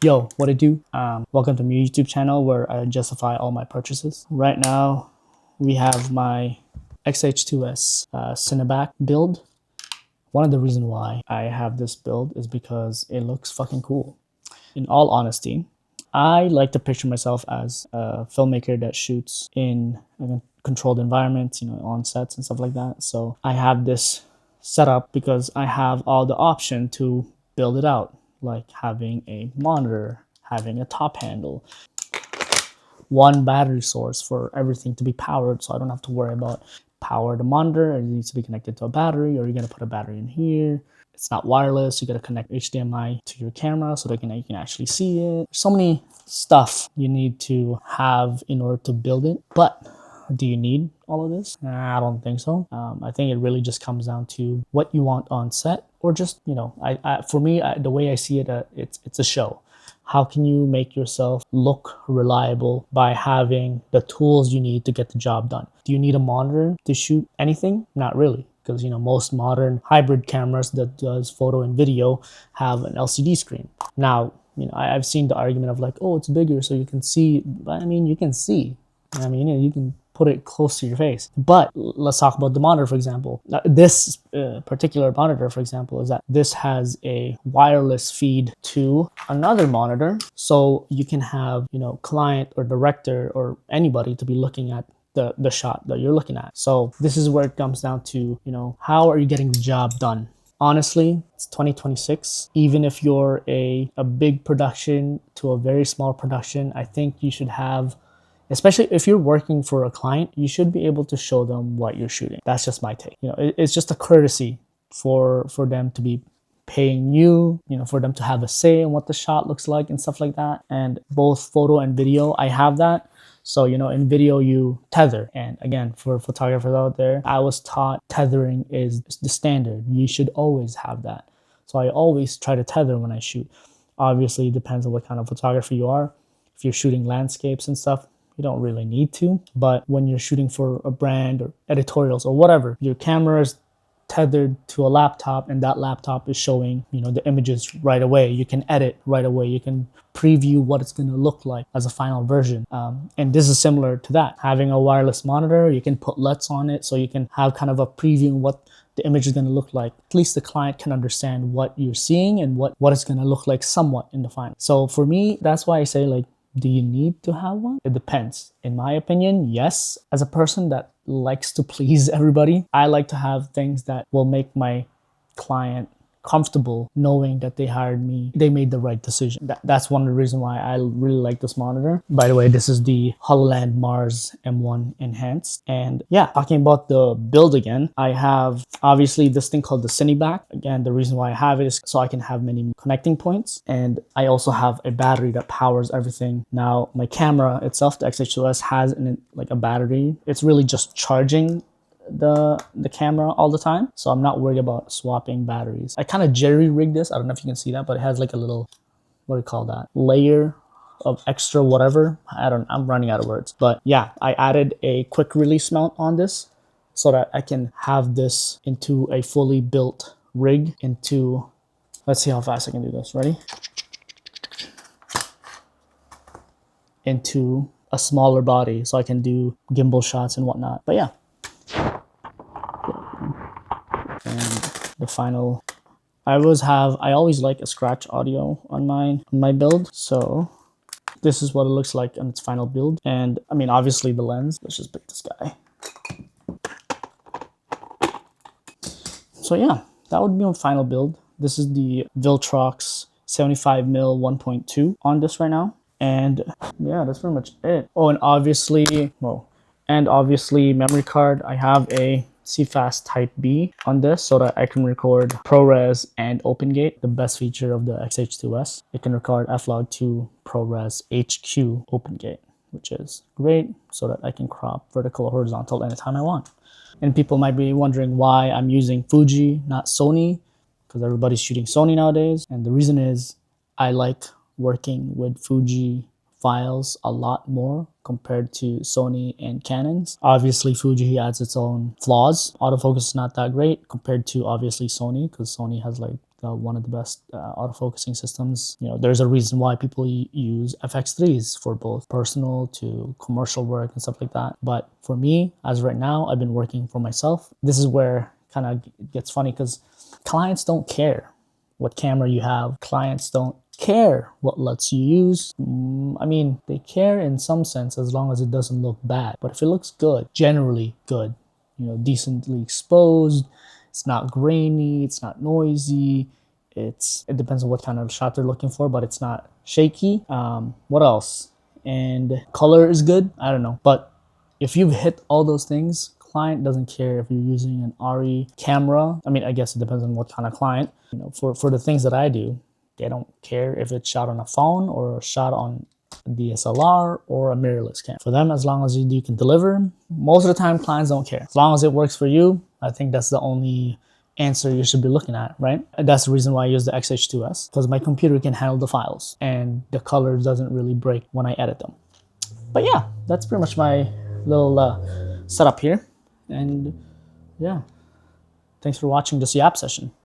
Yo, what it do? Welcome to my YouTube channel where I justify all my purchases. Right now, we have my XH2S Cineback build. One of the reasons why I have this build is because it looks fucking cool. In all honesty, I like to picture myself as a filmmaker that shoots in controlled environments, on sets and stuff like that. So I have this set up because I have all the option to build it out, like having a monitor, having a top handle, one battery source for everything to be powered, so I don't have to worry about power the monitor. It needs to be connected to a battery, or you're gonna put a battery in here. It's not wireless. You gotta connect HDMI to your camera so that you can actually see it. So many stuff you need to have in order to build it. But do you need all of this? I don't think so. I think it really just comes down to what you want on set, or just for me, the way I see it, it's a show. How can you make yourself look reliable by having the tools you need to get the job done? Do you need a monitor to shoot anything? Not really, because most modern hybrid cameras that does photo and video have an LCD screen. Now, I've seen the argument of like, oh, it's bigger so you can see. But I mean, you can see. You can put it close to your face. But let's talk about the monitor, for example. This particular monitor, for example, is that this has a wireless feed to another monitor. So you can have, client or director or anybody to be looking at the shot that you're looking at. So this is where it comes down to, how are you getting the job done? Honestly, it's 2026. Even if you're a big production to a very small production, I think you should have, especially if you're working for a client, you should be able to show them what you're shooting. That's just my take. It's just a courtesy for them to be paying you, for them to have a say in what the shot looks like and stuff like that. And both photo and video, I have that. So, in video you tether. And again, for photographers out there, I was taught tethering is the standard. You should always have that. So I always try to tether when I shoot. Obviously, it depends on what kind of photographer you are. If you're shooting landscapes and stuff, you don't really need to. But when you're shooting for a brand or editorials or whatever, your camera is tethered to a laptop and that laptop is showing, the images right away. You can edit right away. You can preview what it's going to look like as a final version. And this is similar to that. Having a wireless monitor, you can put LUTs on it so you can have kind of a preview of what the image is going to look like. At least the client can understand what you're seeing and what it's going to look like somewhat in the final. So for me, that's why I say, like, do you need to have one? It depends. In my opinion, yes. As a person that likes to please everybody, I like to have things that will make my client comfortable knowing that they hired me, they made the right decision. That's one of the reasons why I really like this monitor. By the way, this is the HoloLens Mars M1 Enhanced. And yeah, talking about the build again, I have obviously this thing called the Cineback. Again, the reason why I have it is so I can have many connecting points. And I also have a battery that powers everything. Now, my camera itself, the XH2S, has a battery. It's really just charging the camera all the time, so I'm not worried about swapping batteries. I kind of jerry-rigged this. I don't know if you can see that, but it has like a little, what do you call that, layer of extra whatever. I'm running out of words. But yeah, I added a quick release mount on this so that I can have this into a fully built rig into, let's see how fast I can do this. Ready? Into a smaller body so I can do gimbal shots and whatnot. But yeah. And the final, I always like a scratch audio on my build. So this is what it looks like on its final build. And I mean, obviously the lens, let's just pick this guy. So yeah, that would be my final build. This is the Viltrox 75mm 1.2 on this right now. And yeah, that's pretty much it. Oh, and obviously memory card. I have a CFast Type B on this so that I can record ProRes and OpenGate. The best feature of the XH2S, it can record F-Log2 ProRes HQ OpenGate, which is great so that I can crop vertical or horizontal anytime I want. And people might be wondering why I'm using Fuji, not Sony, because everybody's shooting Sony nowadays. And the reason is I like working with Fuji files a lot more compared to Sony and Canons. Obviously, Fuji adds its own flaws. Autofocus is not that great compared to obviously Sony, because Sony has like got one of the best autofocusing systems. You know, there's a reason why people use FX3s for both personal to commercial work and stuff like that. But for me, as right now, I've been working for myself. This is where kind of gets funny because clients don't care what camera you have. Clients don't care what LUTs you use. I mean, they care in some sense as long as it doesn't look bad. But if it looks good, generally good, you know, decently exposed, it's not grainy, it's not noisy, it depends on what kind of shot they're looking for, but it's not shaky. What else? And color is good. I don't know. But if you've hit all those things, client doesn't care if you're using an ARRI camera. I mean, I guess it depends on what kind of client. You know, for the things that I do, they don't care if it's shot on a phone or shot on a DSLR or a mirrorless camera. For them, as long as you can deliver, most of the time clients don't care. As long as it works for you, I think that's the only answer you should be looking at, right? And that's the reason why I use the XH2S, because my computer can handle the files and the color doesn't really break when I edit them. But yeah, that's pretty much my little setup here. And yeah, thanks for watching this Yap session.